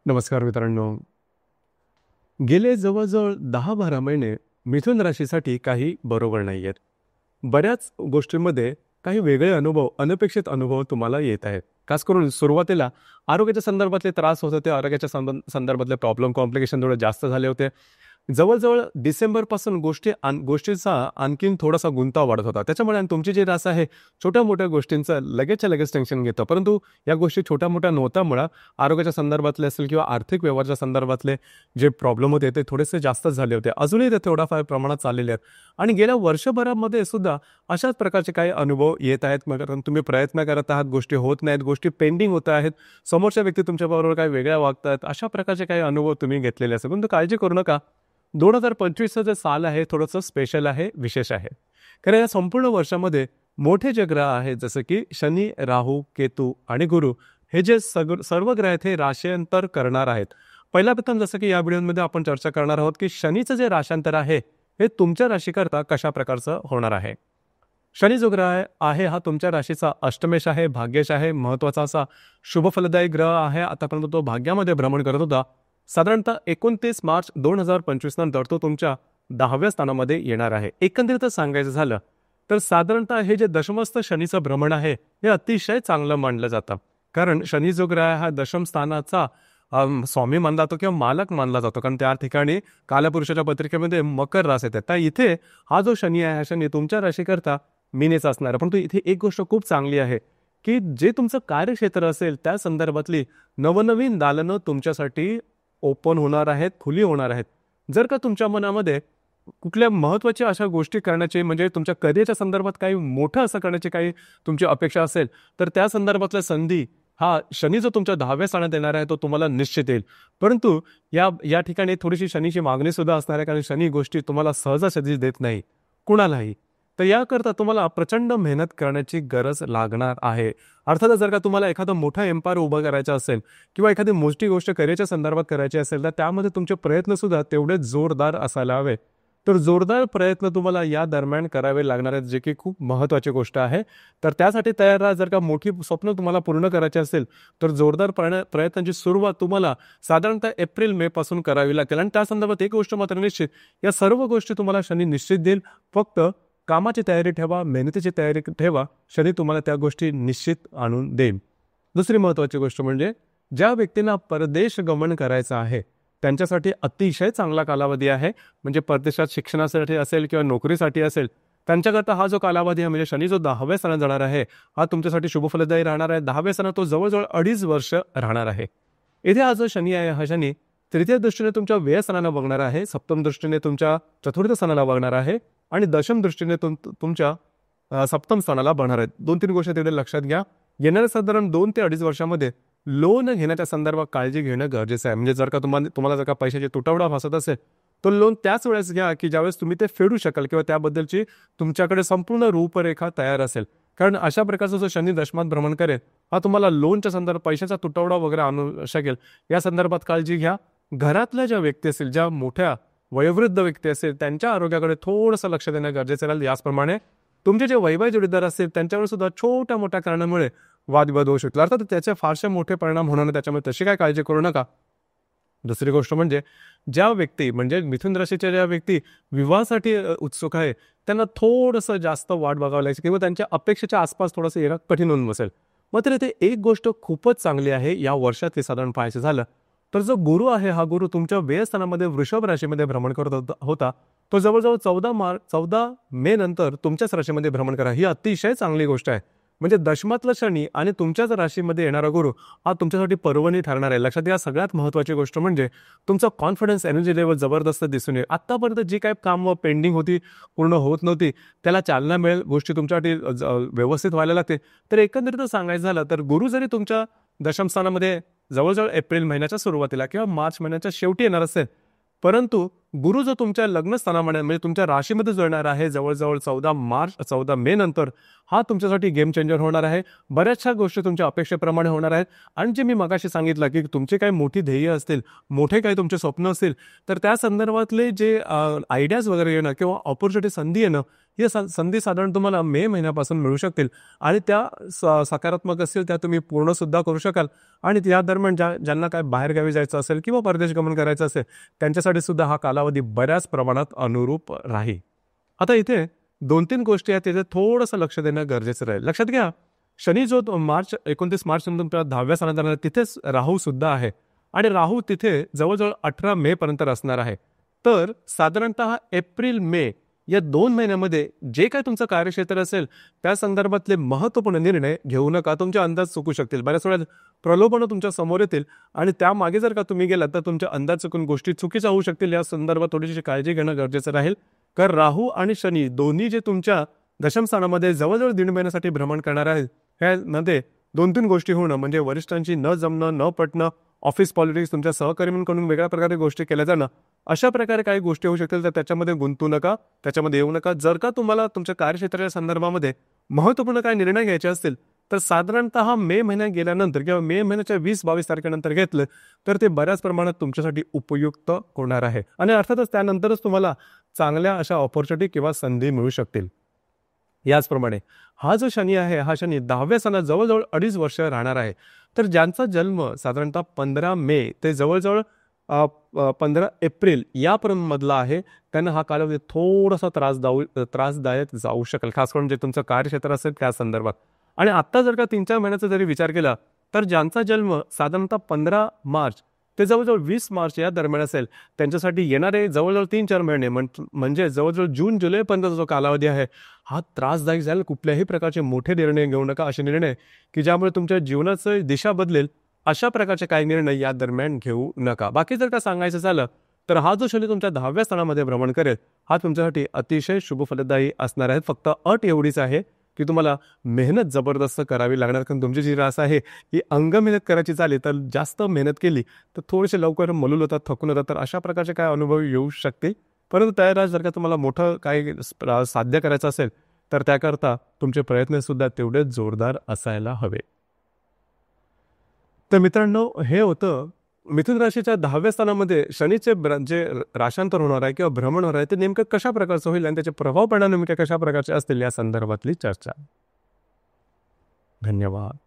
नमस्कार मित्रांनो. गेले जवळजवळ 10-12 महिने मिथुन राशीसाठी काही बरोबर नाही आहेत. बऱ्याच गोष्टींमध्ये काही वेगळे अनुभव, अनपेक्षित अनुभव तुम्हाला येत आहेत. खास करून सुरुवातीला आरोग्याच्या संदर्भातले त्रास होत होते. आरोग्याच्या संदर्भातले प्रॉब्लेम, कॉम्प्लिकेशन थोडे जास्त झाले होते. जवळजवळ डिसेंबरपासून गोष्टींचा आणखीन थोडासा गुंता वाढत होता. त्याच्यामुळे आणि तुमची जी रास आहे, छोट्या-मोठ्या गोष्टींचं लगेचच्या लगेच टेन्शन घेतं. परंतु या गोष्टी छोट्या-मोठ्या नव्हत्यामुळे आरोग्याच्या संदर्भातले असेल किंवा आर्थिक व्यवहाराच्या संदर्भातले जे प्रॉब्लेम होते ते थोडेसे जास्तच झाले होते. अजूनही ते थोड्याफार प्रमाणात चाललेले आहेत आणि गेल्या वर्षभरामध्ये सुद्धा अशाच प्रकारचे काही अनुभव येत आहेत. कारण तुम्ही प्रयत्न करत आहात, गोष्टी होत नाहीत, गोष्टी पेंडिंग होत आहेत, समोरच्या व्यक्ती तुमच्याबरोबर काही वेगळ्या वागतात, अशा प्रकारचे काही अनुभव तुम्ही घेतलेले असतात. परंतु काळजी करू नका. 2025चं जे साल आहे थोडंसं स्पेशल आहे, विशेष आहे. कारण या संपूर्ण वर्षामध्ये मोठे जे ग्रह आहेत जसं की शनी, राहू, केतू आणि गुरु हे जे सर्व ग्रह आहेत हे राश्यांतर करणार आहेत. पहिल्या प्रथम जसं की या व्हिडिओमध्ये आपण चर्चा करणार आहोत की शनीचं जे राशांतर आहे हे तुमच्या राशीकरता कशा प्रकारचं होणार आहे. शनी जो ग्रह आहे हा तुमच्या राशीचा अष्टमेश आहे, भाग्येश आहे, महत्त्वाचा असा शुभफलदायी ग्रह आहे. आतापर्यंत तो भाग्यामध्ये भ्रमण करत होता. साधारणतः 29 मार्च 2025 नंतर तो तुमच्या 10व्या स्थानामध्ये येणार आहे. एकंदरीतच सांगायचं झालं तर साधारणतः हे जे दशमस्थ शनीचं भ्रमण आहे हे अतिशय चांगलं मानलं जातं. कारण शनी जो ग्रह हा दशम स्थानाचा स्वामी मानला जातो किंवा मालक मानला जातो. कारण त्या ठिकाणी कालपुरुषाच्या पत्रिकेमध्ये मकर रास येते. तर इथे हा जो शनी आहे हा शनी तुमच्या राशीकरता मीनेचा असणार आहे. परंतु इथे एक गोष्ट खूप चांगली आहे की जे तुमचं कार्यक्षेत्र असेल त्या संदर्भातली नवनवीन दालनं तुमच्यासाठी ओपन होणार आहेत, खुली होणार आहेत. जर का तुमच्या मनामध्ये कुठल्या महत्त्वाच्या अशा गोष्टी करण्याची म्हणजे तुमच्या करिअरच्या संदर्भात काही मोठं असं करण्याची काही तुमची अपेक्षा असेल तर त्या संदर्भातल्या संधी हा शनी जो तुमच्या 10व्या स्थानात येणार आहे तो तुम्हाला निश्चित येईल. परंतु या ठिकाणी थोडीशी शनीची मागणी सुद्धा असणार आहे. कारण शनी गोष्टी तुम्हाला सहजासहजी देत नाही कुणालाही. तर याकरता तुम्हाला प्रचंड मेहनत करण्याची गरज लागणार आहे. अर्थातच जर का तुम्हाला एखादं मोठा एम्पायर उभं करायचं असेल किंवा एखादी मोठी गोष्ट करिअरच्या संदर्भात करायची असेल तर त्यामध्ये तुमचे प्रयत्न सुद्धा तेवढेच जोरदार असायला हवे. तर जोरदार प्रयत्न तुम्हाला या दरम्यान करावे लागणार आहेत, जे की खूप महत्त्वाची गोष्ट आहे. तर त्यासाठी तयार राहा. जर का मोठी स्वप्न तुम्हाला पूर्ण करायची असेल तर जोरदार प्रयत्नांची सुरुवात तुम्हाला साधारणतः एप्रिल-मे पासून करावी लागेल. आणि त्या संदर्भात एक गोष्ट मात्र निश्चित, या सर्व गोष्टी तुम्हाला शनी निश्चित देईल. फक्त कामाची तयारी ठेवा, मेहनतीची तयारी ठेवा, शनी तुम्हाला त्या गोष्टी निश्चित आणून देईल. दुसरी महत्त्वाची गोष्ट म्हणजे ज्या व्यक्तींना परदेश गमन करायचं आहे त्यांच्यासाठी अतिशय चांगला कालावधी आहे. म्हणजे परदेशात शिक्षणासाठी असेल किंवा नोकरीसाठी असेल त्यांच्याकरता हा जो कालावधी आहे म्हणजे शनी जो 10व्या स्थानात जाणार आहे हा तुमच्यासाठी शुभफलदायी राहणार आहे. 10व्या स्थानात तो जवळजवळ 2.5 वर्ष राहणार आहे. इथे हा जो शनी आहे हा शनी तृतीय दृष्टीने तुमच्या व्यय स्थानाला बघणार आहे, सप्तम दृष्टीने तुमच्या चतुर्थ स्थानाला बघणार आहे आणि दशम दृष्टीने तुमच्या सप्तम स्थानाला बघणार आहेत. 2-3 गोष्टी तेवढे लक्षात घ्या. येणाऱ्या साधारण 2 ते 2.5 वर्षामध्ये लोन घेण्याच्या संदर्भात काळजी घेणं गरजेचं आहे. म्हणजे जर का तुम्हाला जर का पैशाची तुटवडा भासत असेल तो लोन त्याच वेळेस घ्या की ज्यावेळेस तुम्ही ते फेडू शकाल किंवा त्याबद्दलची तुमच्याकडे संपूर्ण रूपरेखा तयार असेल. कारण अशा प्रकारचा जो शनी दशमात भ्रमण करेल हा तुम्हाला लोनच्या संदर्भात पैशाचा तुटवडा वगैरे आणू शकेल. या संदर्भात काळजी घ्या. घरातल्या ज्या व्यक्ती असतील, ज्या मोठ्या वयोवृद्ध व्यक्ती असेल त्यांच्या आरोग्याकडे थोडंसं लक्ष देणं गरजेचं राहील. याचप्रमाणे तुमचे जे वैवाहिक जोडीदार असतील त्यांच्यावर सुद्धा छोट्या मोठ्या कारणामुळे वादविवाद होऊ शकतो. अर्थात त्याचे फारसे मोठे परिणाम होणार नाही, त्याच्यामुळे तशी काय काळजी करू नका. दुसरी गोष्ट म्हणजे ज्या व्यक्ती म्हणजे मिथुन राशीच्या ज्या व्यक्ती विवाहासाठी उत्सुक आहे त्यांना थोडंसं जास्त वाट बघावं लागेल किंवा त्यांच्या अपेक्षेच्या आसपास थोडंसं येणं कठीण होऊन बसेल. मात्र इथे एक गोष्ट खूपच चांगली आहे या वर्षातली साधारण पाहायचं झालं तर जो गुरु आहे हा गुरु तुमच्या व्ययस्थानामध्ये वृषभ राशीमध्ये भ्रमण करत होता तो जवळजवळ 14 मे नंतर तुमच्याच राशीमध्ये भ्रमण करा. ही अतिशय चांगली गोष्ट आहे. म्हणजे दशमातला शनी आणि तुमच्याच राशीमध्ये येणारा गुरु हा तुमच्यासाठी पर्वणी ठरणार आहे. लक्षात घ्या. सगळ्यात महत्त्वाची गोष्ट म्हणजे तुमचा कॉन्फिडन्स, एनर्जी लेवल जबरदस्त दिसून येईल. आत्तापर्यंत जी काही कामं पेंडिंग होती, पूर्ण होत नव्हती, त्याला चालना मिळेल. गोष्टी तुमच्यासाठी व्यवस्थित व्हायला लागते. तर एकंदरीत सांगायचं झालं तर गुरु जरी तुमच्या दशम स्थानामध्ये जवळजवळ एप्रिल महिन्याच्या सुरुवातीला किंवा मार्च महिन्याच्या शेवटी येणार असेल, परंतु गुरु जो तुमच्या लग्नस्थानामध्ये म्हणजे तुमच्या राशीमध्ये जुळणार आहे जवळजवळ 14 मे नंतर हा तुमच्यासाठी गेम चेंजर होणार आहे. बऱ्याचशा गोष्टी तुमच्या अपेक्षेप्रमाणे होणार आहेत. आणि जे मी मगाशी सांगितलं की तुमचे काही मोठी ध्येय असतील, मोठे काही तुमचे स्वप्न असतील तर त्या संदर्भातले जे आयडियाज वगैरे येणं किंवा ऑपॉर्च्युनिटी संधी येणं ही संधी साधारण तुम्हाला मे महिन्यापासून मिळू शकतील आणि त्या सकारात्मक असतील त्या तुम्ही पूर्णसुद्धा करू शकाल. आणि त्या दरम्यान ज्यांना काय बाहेरगावी जायचं असेल किंवा परदेश गमन करायचं असेल त्यांच्यासाठी सुद्धा हा कालावधी बऱ्याच प्रमाणात अनुरूप राहील. आता इथे 2-3 गोष्टी आहेत तिथे थोडंसं लक्ष देणं गरजेचं राहील. लक्षात घ्या, शनी जो 29 मार्च नंतर 10व्या स्थानात जाणार तिथेच राहू सुद्धा आहे आणि राहू तिथे जवळजवळ 18 मे पर्यंत असणार आहे. तर साधारणतः एप्रिल मे या 2 महिन्यामध्ये जे काही तुमचं कार्यक्षेत्र असेल त्या संदर्भातले महत्त्वपूर्ण निर्णय घेऊ नका. तुमचे अंदाज चुकू शकतील. बऱ्याच वेळा प्रलोभनं तुमच्या समोर येतील आणि त्यामागे जर का तुम्ही गेलात तर तुमचे अंदाज चुकून गोष्टी चुकीच्या होऊ शकतील. या संदर्भात थोडीशी काळजी घेणं गरजेचं राहील. कारण राहू आणि शनी दोन्ही जे तुमच्या दशम स्थानामध्ये जवळजवळ 1.5 महिन्यासाठी भ्रमण करणार आहेत ह्यामध्ये 2-3 गोष्टी होणं म्हणजे वरिष्ठांची न जमणं, न पटणं, ऑफिस पॉलिटिक्स, तुमच्या सहकर्मींकडून वेगळ्या प्रकारे गोष्टी केल्या जाणं, अशा प्रकारे काही गोष्टी होऊ शकतील. तर त्याच्यामध्ये गुंतू नका, त्याच्यामध्ये येऊ नका. जर का तुम्हाला तुमच्या कार्यक्षेत्राच्या संदर्भामध्ये महत्त्वपूर्ण काही निर्णय घ्यायचे असतील तर साधारणतः मे महिन्यात गेल्यानंतर किंवा मे महिन्याच्या 20-22 तारखेनंतर घेतलं तर ते बऱ्याच प्रमाणात तुमच्यासाठी उपयुक्त होणार आहे आणि अर्थातच त्यानंतरच तुम्हाला चांगल्या अशा ऑपॉर्च्युनिटी किंवा संधी मिळू शकतील. याचप्रमाणे हा जो शनी आहे हा शनी 10व्या स्थानात जवळजवळ 2.5 वर्ष राहणार आहे. तर ज्यांचा जन्म साधारणतः 15 मे ते जवळजवळ 15 एप्रिल यापर्यंत मधला आहे त्यांना हा कालावधी थोडासा त्रासदायक जाऊ शकेल, खास करून जे तुमचं कार्यक्षेत्र असेल त्या संदर्भात. आणि आत्ता जर का 3-4 महिन्याचा जरी विचार केला तर ज्यांचा जन्म साधारणतः 15 मार्च ते जवळजवळ 20 मार्च या दरम्यान असेल त्यांच्यासाठी येणारे जवळजवळ 3-4 महिने म्हणजे जवळजवळ जून जुलैपर्यंतचा जो कालावधी आहे हा त्रासदायक जाईल. कुठल्याही प्रकारचे मोठे निर्णय घेऊ नका. असे निर्णय की ज्यामुळे तुमच्या जीवनाचं दिशा बदलेल अशा प्रकारचे काही निर्णय या दरम्यान घेऊ नका. बाकी जर का सांगायचं झालं तर हा जो शनी तुमच्या 10व्या स्थानामध्ये भ्रमण करेल हा तुमच्यासाठी अतिशय शुभ फलदायी असणार आहे. फक्त अट एवढीच आहे की तुम्हाला मेहनत जबरदस्त करावी लागणार. कारण तुमची जी रास आहे ही अंग मेहनत करायची झाली तर जास्त मेहनत केली तर थोडेसे लवकर मलूल होतात, थकून होतात. तर अशा प्रकारचे काय अनुभव येऊ शकते. परंतु त्या जर का तुम्हाला मोठं काही साध्य करायचं असेल तर त्याकरता तुमचे प्रयत्न सुद्धा तेवढेच जोरदार असायला हवे. तर मित्रांनो हे होतं मिथुन राशीच्या 10व्या स्थानामध्ये शनीचे जे राशांतर होणार आहे किंवा भ्रमण होणार आहे ते नेमकं कशा प्रकारचं होईल आणि त्याचे प्रभाव परिणाम नेमके कशा प्रकारचे असतील या संदर्भातली चर्चा. धन्यवाद.